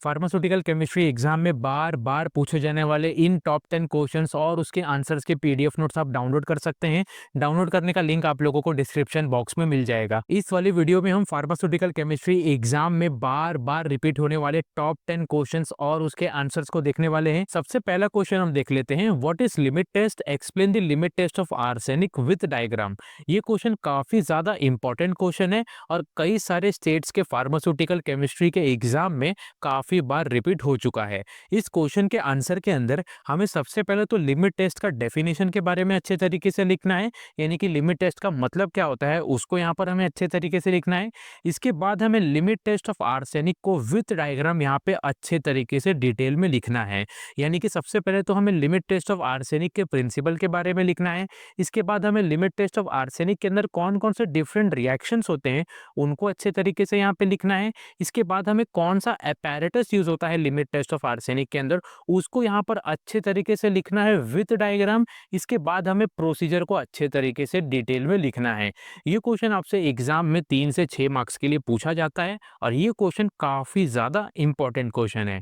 Pharmaceutical chemistry exam में बार बार पूछे जाने वाले इन टॉप 10 क्वेश्चंस और उसके आंसर्स के पीडीएफ नोट्स आप डाउनलोड कर सकते हैं। डाउनलोड करने का लिंक आप लोगों को डिस्क्रिप्शन बॉक्स में मिल जाएगा। इस वाली वीडियो में हम फार्मास्यूटिकल केमिस्ट्री एग्जाम में बार बार रिपीट होने वाले टॉप 10 क्वेश्चंस और उसके आंसर्स को देखने वाले हैं। सबसे पहला क्वेश्चन हम देख लेते हैं, what is limit test, explain the limit test of arsenic with diagram. ये क्वेश्चन काफी ज्यादा इंपॉर्टेंट क्वेश्चन है और कई सारे स्टेट्स के फार्मास्यूटिकल केमिस्ट्री के एग्जाम में काफी बार रिपीट हो चुका है। इस क्वेश्चन के आंसर के अंदर हमें सबसे पहले तो लिमिट टेस्ट का डेफिनेशन के बारे में अच्छे तरीके से लिखना है, यानी कि लिमिट टेस्ट का मतलब क्या होता है उसको यहाँ पर हमें अच्छे तरीके से लिखना है। इसके बाद हमें लिमिट टेस्ट ऑफ आर्सेनिक को विथ डायग्राम यहाँ पे अच्छे तरीके से डिटेल में लिखना है। यानी कि सबसे पहले तो हमें लिमिट टेस्ट ऑफ आर्सेनिक के प्रिंसिपल के बारे में लिखना है। इसके बाद हमें लिमिट टेस्ट ऑफ आर्सेनिक के अंदर कौन कौन से डिफरेंट रिएक्शंस होते हैं उनको अच्छे तरीके से यहाँ पे लिखना है। इसके बाद हमें कौन सा apparatus यूज होता है लिमिट टेस्ट ऑफ आर्सेनिक के अंदर उसको यहाँ पर अच्छे तरीके से लिखना है विथ डायग्राम। इसके बाद हमें प्रोसीजर को अच्छे तरीके से डिटेल में लिखना है। ये क्वेश्चन आपसे एग्जाम में 3 से 6 मार्क्स के लिए पूछा जाता है और ये क्वेश्चन काफी ज्यादा इंपॉर्टेंट क्वेश्चन है।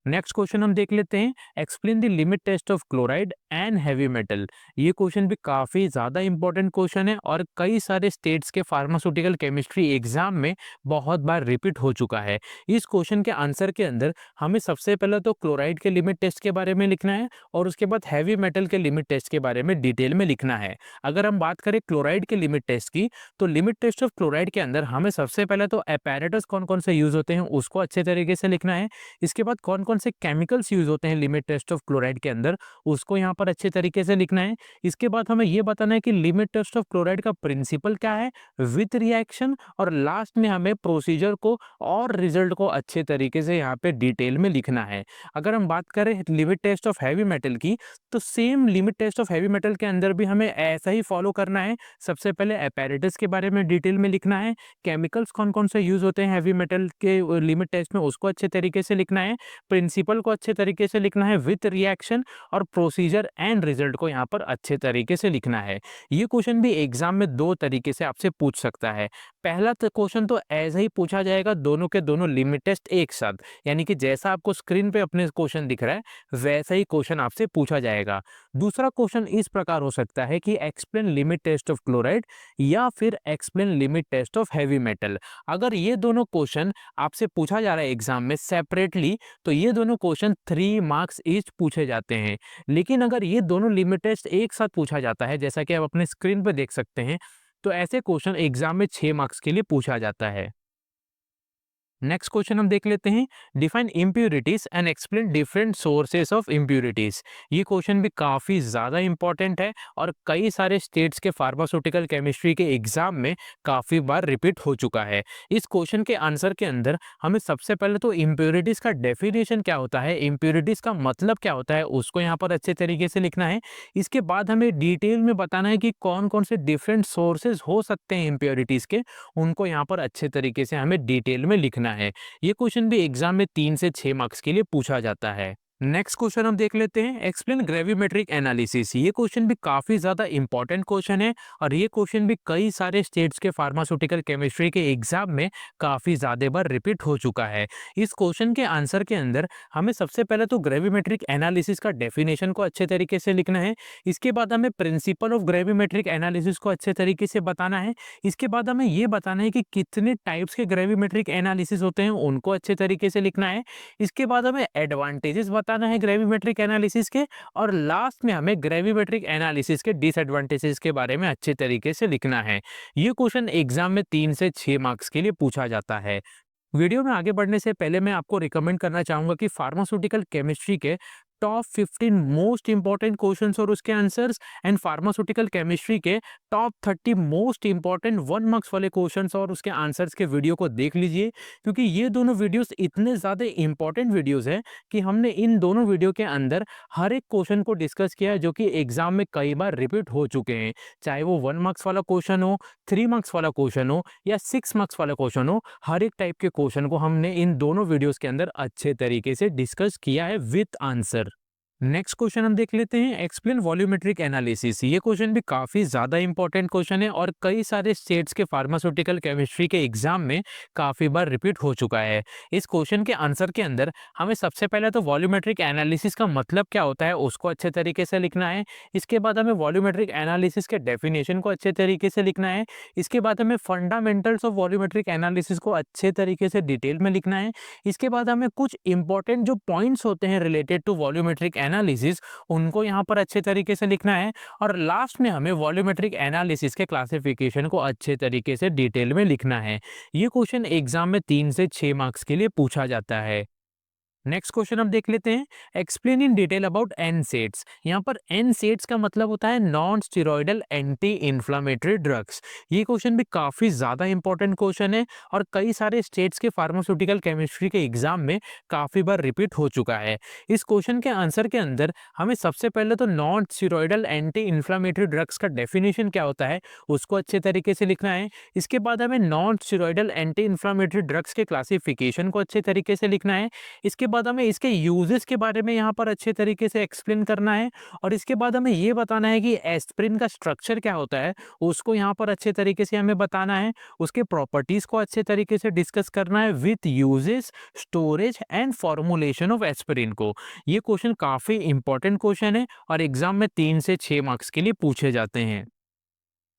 नेक्स्ट क्वेश्चन हम देख लेते हैं, explain the limit test of chloride and heavy metal. ये क्वेश्चन भी काफी ज्यादा इंपॉर्टेंट क्वेश्चन है और कई सारे स्टेट्स के फार्मास्यूटिकल केमिस्ट्री एग्जाम में बहुत बार रिपीट हो चुका है। इस क्वेश्चन के आंसर के अंदर हमें सबसे पहले तो क्लोराइड के लिमिट टेस्ट के बारे में लिखना है और उसके बाद हैवी मेटल के लिमिट टेस्ट के बारे में डिटेल में लिखना है। अगर हम बात करें क्लोराइड के लिमिट टेस्ट की, तो लिमिट टेस्ट ऑफ क्लोराइड के अंदर हमें सबसे पहले तो apparatus कौन कौन से यूज होते हैं उसको अच्छे तरीके से लिखना है। इसके बाद कौन कौन से केमिकल्स यूज होते हैं लिमिट टेस्ट ऑफ क्लोराइड के अंदर उसको यहाँ पर अच्छे तरीके से लिखना है। इसके बाद हमें ये बताना है कि लिमिट टेस्ट ऑफ क्लोराइड का प्रिंसिपल क्या है विथ रिएक्शन, और लास्ट में हमें प्रोसीजर को और रिजल्ट को अच्छे तरीके से यहाँ पे डिटेल में लिखना है। अगर हम बात करें limit test of heavy metal की, तो same limit test of heavy metal के अंदर भी हमें ऐसा ही फॉलो करना है। सबसे पहले apparatus के बारे में डिटेल में लिखना है, केमिकल्स कौन कौन से यूज होते हैं हैवी मेटल के लिमिट टेस्ट में उसको अच्छे तरीके से लिखना है, प्रिंसिपल को अच्छे तरीके से लिखना है विथ रिएक्शन, और प्रोसीजर एंड रिजल्ट को यहाँ पर अच्छे तरीके से लिखना है। ये क्वेश्चन भी एग्जाम में दो तरीके से आपसे पूछ सकता है। पहला क्वेश्चन तो ऐसा ही पूछा जाएगा, दोनों के दोनों लिमिट टेस्ट एक साथ, यानी कि जैसा आपको स्क्रीन पे अपने क्वेश्चन दिख रहा है वैसा ही क्वेश्चन आपसे पूछा जाएगा। दूसरा क्वेश्चन इस प्रकार हो सकता है कि explain limit test of chloride या फिर explain limit test of heavy metal. अगर ये दोनों क्वेश्चन आपसे पूछा जा रहा है एग्जाम में सेपरेटली, तो ये दोनों क्वेश्चन 3 मार्क्स ईच पूछे जाते हैं। लेकिन अगर ये दोनों लिमिट टेस्ट एक साथ पूछा जाता है, जैसा कि आप अपने स्क्रीन पर देख सकते हैं, तो ऐसे क्वेश्चन एग्जाम में 6 मार्क्स के लिए पूछा जाता है। नेक्स्ट क्वेश्चन हम देख लेते हैं, define impurities and explain different sources of impurities. ये क्वेश्चन भी काफी ज्यादा इंपॉर्टेंट है और कई सारे स्टेट्स के फार्मास्यूटिकल केमिस्ट्री के एग्जाम में काफी बार रिपीट हो चुका है। इस क्वेश्चन के आंसर के अंदर हमें सबसे पहले तो इम्प्यूरिटीज का डेफिनेशन क्या होता है, इम्प्यूरिटीज का मतलब क्या होता है उसको यहाँ पर अच्छे तरीके से लिखना है। इसके बाद हमें डिटेल में बताना है कि कौन कौन से डिफरेंट सोर्सेज हो सकते हैं इम्प्योरिटीज के, उनको यहाँ पर अच्छे तरीके से हमें डिटेल में लिखना है। ये क्वेश्चन भी एग्जाम में 3 से 6 मार्क्स के लिए पूछा जाता है। नेक्स्ट क्वेश्चन हम देख लेते हैं, एक्सप्लेन ग्रेविमेट्रिक एनालिसिस। ये क्वेश्चन भी काफी ज्यादा इंपॉर्टेंट क्वेश्चन है और ये क्वेश्चन भी कई सारे स्टेट्स के फार्मास्यूटिकल केमिस्ट्री के एग्जाम में काफी ज्यादा बार रिपीट हो चुका है। इस क्वेश्चन के आंसर के अंदर हमें सबसे पहले तो ग्रेविमेट्रिक एनालिसिस का डेफिनेशन को अच्छे तरीके से लिखना है। इसके बाद हमें प्रिंसिपल ऑफ ग्रेविमेट्रिक एनालिसिस को अच्छे तरीके से बताना है। इसके बाद हमें ये बताना है कि कितने टाइप्स के ग्रेविमेट्रिक एनालिसिस होते हैं उनको अच्छे तरीके से लिखना है। इसके बाद हमें एडवांटेजेस बताना है ग्रेविमेट्रिक एनालिसिस के, और लास्ट में हमें ग्रेविमेट्रिक एनालिसिस के डिसएडवांटेजेस के बारे में अच्छे तरीके से लिखना है। ये क्वेश्चन एग्जाम में 3 से 6 मार्क्स के लिए पूछा जाता है। वीडियो में आगे बढ़ने से पहले मैं आपको रिकमेंड करना चाहूंगा कि फार्मास्यूटिकल केमिस्ट्री के टॉप 15 मोस्ट इंपॉर्टेंट क्वेश्चंस और उसके आंसर्स एंड फार्मास्यूटिकल केमिस्ट्री के टॉप 30 मोस्ट इंपॉर्टेंट 1 मार्क्स वाले क्वेश्चंस और उसके आंसर्स के वीडियो को देख लीजिए, क्योंकि ये दोनों वीडियोस इतने ज़्यादा इंपॉर्टेंट वीडियोस हैं कि हमने इन दोनों वीडियो के अंदर हर एक क्वेश्चन को डिस्कस किया है जो कि एग्जाम में कई बार रिपीट हो चुके हैं। चाहे वो 1 मार्क्स वाला क्वेश्चन हो, 3 मार्क्स वाला क्वेश्चन हो या 6 मार्क्स वाला क्वेश्चन हो, हर एक टाइप के क्वेश्चन को हमने इन दोनों वीडियोस के अंदर अच्छे तरीके से डिस्कस किया है विथ आंसर। नेक्स्ट क्वेश्चन हम देख लेते हैं, एक्सप्लेन वॉल्यूमेट्रिक एनालिसिस। ये क्वेश्चन भी काफी ज्यादा इंपॉर्टेंट क्वेश्चन है और कई सारे स्टेट्स के फार्मास्यूटिकल केमिस्ट्री के एग्जाम में काफी बार रिपीट हो चुका है। इस क्वेश्चन के आंसर के अंदर हमें सबसे पहले तो वॉल्यूमेट्रिक एनालिसिस का मतलब क्या होता है उसको अच्छे तरीके से लिखना है। इसके बाद हमें वॉल्यूमेट्रिक एनालिसिस के डेफिनेशन को अच्छे तरीके से लिखना है। इसके बाद हमें फंडामेंटल्स ऑफ वॉल्यूमेट्रिक एनालिसिस को अच्छे तरीके से डिटेल में लिखना है। इसके बाद हमें कुछ इंपॉर्टेंट जो पॉइंट्स होते हैं रिलेटेड टू वॉल्यूमेट्रिक एनालिसिस उनको यहाँ पर अच्छे तरीके से लिखना है। और लास्ट में हमें वॉल्यूमेट्रिक एनालिसिस के क्लासिफिकेशन को अच्छे तरीके से डिटेल में लिखना है। ये क्वेश्चन एग्जाम में 3 से 6 मार्क्स के लिए पूछा जाता है। नेक्स्ट क्वेश्चन हम देख लेते हैं, explain in detail about NSAIDs. यहाँ पर एनसेड्स का मतलब होता है non steroidal anti inflammatory drugs. ये क्वेश्चन भी काफी ज्यादा इंपॉर्टेंट क्वेश्चन है और कई सारे स्टेट्स के फार्मास्यूटिकल केमिस्ट्री के एग्जाम में काफी बार रिपीट हो चुका है। इस क्वेश्चन के आंसर के अंदर हमें सबसे पहले तो non steroidal anti inflammatory drugs का डेफिनेशन क्या होता है उसको अच्छे तरीके से लिखना है। इसके बाद हमें non steroidal anti inflammatory drugs के क्लासिफिकेशन को अच्छे तरीके से लिखना है। इसके बाद हमें इसके यूजेस के बारे में यहाँ पर अच्छे तरीके से एक्सप्लेन करना है। और इसके बाद हमें ये बताना है कि एस्पिरिन का स्ट्रक्चर क्या होता है उसको यहाँ पर अच्छे तरीके से हमें बताना है। उसके प्रॉपर्टीज को अच्छे तरीके से डिस्कस करना है with uses, storage and formulation of aspirin को। ये क्वेश्चन काफी इंपॉर्टेंट क्वेश्चन है और एग्जाम में 3 से 6 मार्क्स के लिए पूछे जाते हैं।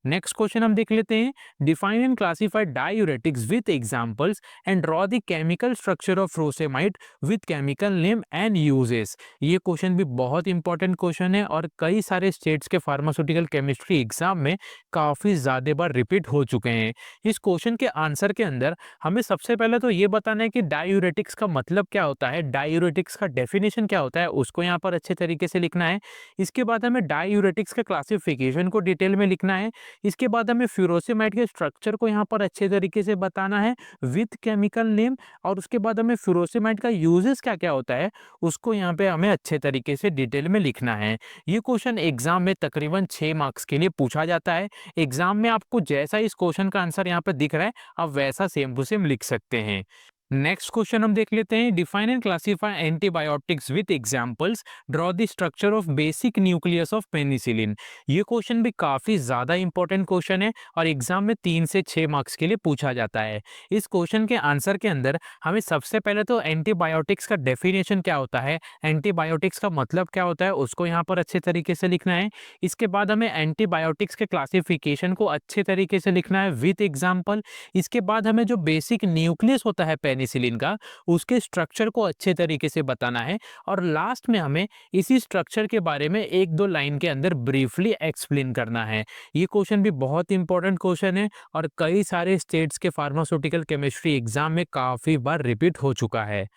नेक्स्ट क्वेश्चन हम देख लेते हैं, define and classify diuretics with examples and draw the chemical structure of furosemide with chemical name and uses. ये क्वेश्चन भी बहुत इंपॉर्टेंट क्वेश्चन है और कई सारे स्टेट्स के फार्मास्यूटिकल केमिस्ट्री एग्जाम में काफी ज्यादा बार रिपीट हो चुके हैं। इस क्वेश्चन के आंसर के अंदर हमें सबसे पहले तो ये बताना है कि डायूरेटिक्स का मतलब क्या होता है, डायूरेटिक्स का डेफिनेशन क्या होता है उसको यहाँ पर अच्छे तरीके से लिखना है। इसके बाद हमें डायूरेटिक्स के क्लासिफिकेशन को डिटेल में लिखना है। इसके बाद हमें फ्यूरोसेमाइड के स्ट्रक्चर को यहाँ पर अच्छे तरीके से बताना है विथ केमिकल नेम। और उसके बाद हमें फ्यूरोसेमाइड का यूजेस क्या क्या होता है उसको यहाँ पे हमें अच्छे तरीके से डिटेल में लिखना है। ये क्वेश्चन एग्जाम में तकरीबन 6 मार्क्स के लिए पूछा जाता है। एग्जाम में आपको जैसा इस क्वेश्चन का आंसर यहाँ पे दिख रहा है आप वैसा सेम टू सेम लिख सकते हैं। नेक्स्ट क्वेश्चन हम देख लेते हैं, define and classify antibiotics with examples, draw the structure of basic nucleus of penicillin. ये क्वेश्चन भी काफी ज्यादा इंपॉर्टेंट क्वेश्चन है और एग्जाम में 3 से 6 मार्क्स के लिए पूछा जाता है। इस क्वेश्चन के आंसर के अंदर हमें सबसे पहले तो एंटीबायोटिक्स का डेफिनेशन क्या होता है, एंटीबायोटिक्स का मतलब क्या होता है उसको यहाँ पर अच्छे तरीके से लिखना है। इसके बाद हमें एंटीबायोटिक्स के क्लासिफिकेशन को अच्छे तरीके से लिखना है विथ एग्जाम्पल। इसके बाद हमें जो बेसिक न्यूक्लियस होता है पेनिसिलिन का उसके स्ट्रक्चर को अच्छे तरीके से बताना है। और लास्ट में हमें इसी स्ट्रक्चर के बारे में 1-2 लाइन के अंदर ब्रीफली एक्सप्लेन करना है। ये क्वेश्चन भी बहुत इंपॉर्टेंट क्वेश्चन है और कई सारे स्टेट्स के फार्मास्यूटिकल केमिस्ट्री एग्जाम में काफी बार रिपीट हो चुका है।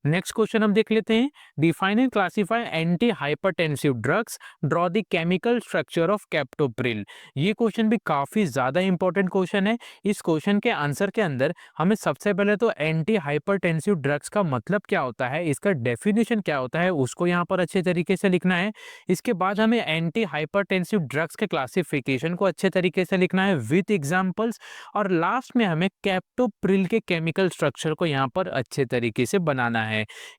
नेक्स्ट क्वेश्चन हम देख लेते हैं, define and classify anti hypertensive drugs, draw the chemical structure of captopril. ये क्वेश्चन भी काफी ज्यादा इंपॉर्टेंट क्वेश्चन है। इस क्वेश्चन के आंसर के अंदर हमें सबसे पहले तो एंटी हाइपरटेंसिव ड्रग्स का मतलब क्या होता है, इसका डेफिनेशन क्या होता है उसको यहाँ पर अच्छे तरीके से लिखना है। इसके बाद हमें एंटी हाइपरटेंसिव ड्रग्स के क्लासिफिकेशन को अच्छे तरीके से लिखना है विथ एग्जाम्पल्स। और लास्ट में हमें कैप्टोप्रिल के केमिकल स्ट्रक्चर को यहाँ पर अच्छे तरीके से बनाना है।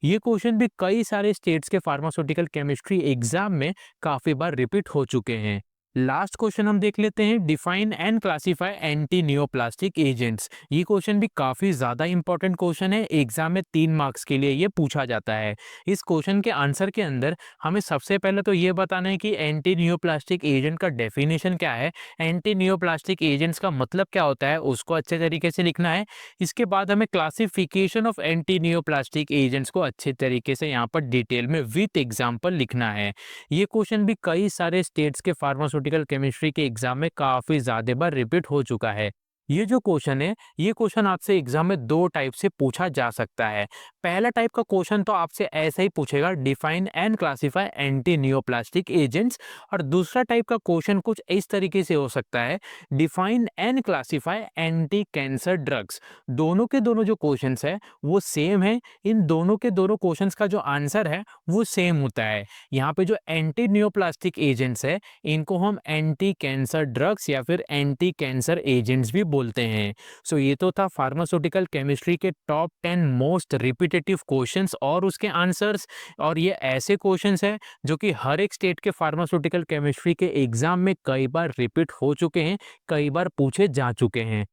ये क्वेश्चन भी कई सारे स्टेट्स के फार्मास्यूटिकल केमिस्ट्री एग्जाम में काफी बार रिपीट हो चुके हैं। लास्ट क्वेश्चन हम देख लेते हैं, define and classify anti neoplastic agents. ये क्वेश्चन भी काफी ज्यादा इंपॉर्टेंट क्वेश्चन है, एग्जाम में 3 मार्क्स के लिए ये पूछा जाता है। इस क्वेश्चन के आंसर के अंदर हमें सबसे पहले तो ये बताना है कि एंटी नियोप्लास्टिक एजेंट का डेफिनेशन क्या है, एंटी नियोप्लास्टिक एजेंट्स का मतलब क्या होता है उसको अच्छे तरीके से लिखना है। इसके बाद हमें classification of anti neoplastic agents को अच्छे तरीके से यहाँ पर डिटेल में विथ एग्जाम्पल लिखना है। ये क्वेश्चन भी कई सारे स्टेट्स के फार्मास्यूटिकल केमिस्ट्री के एग्जाम में काफी ज्यादा बार रिपीट हो चुका है। ये जो क्वेश्चन है ये क्वेश्चन आपसे एग्जाम में 2 टाइप से पूछा जा सकता है। पहला टाइप का क्वेश्चन तो आपसे ऐसा ही पूछेगा, define and classify anti neoplastic agents. और दूसरा टाइप का क्वेश्चन कुछ इस तरीके से हो सकता है, define and classify anti cancer drugs. दोनों के दोनों जो क्वेश्चंस है वो सेम है। इन दोनों के दोनों क्वेश्चंस का जो आंसर है वो सेम होता है। यहाँ पे जो एंटी नियोप्लास्टिक एजेंट्स है इनको हम एंटी कैंसर ड्रग्स या फिर एंटी कैंसर एजेंट्स भी बोलते हैं। सो ये तो था फार्मास्यूटिकल केमिस्ट्री के top 10 most repeated repetitive questions और उसके आंसर्स, और ये ऐसे क्वेश्चंस हैं जो कि हर एक स्टेट के फार्मास्यूटिकल केमिस्ट्री के एग्जाम में कई बार रिपीट हो चुके हैं, कई बार पूछे जा चुके हैं।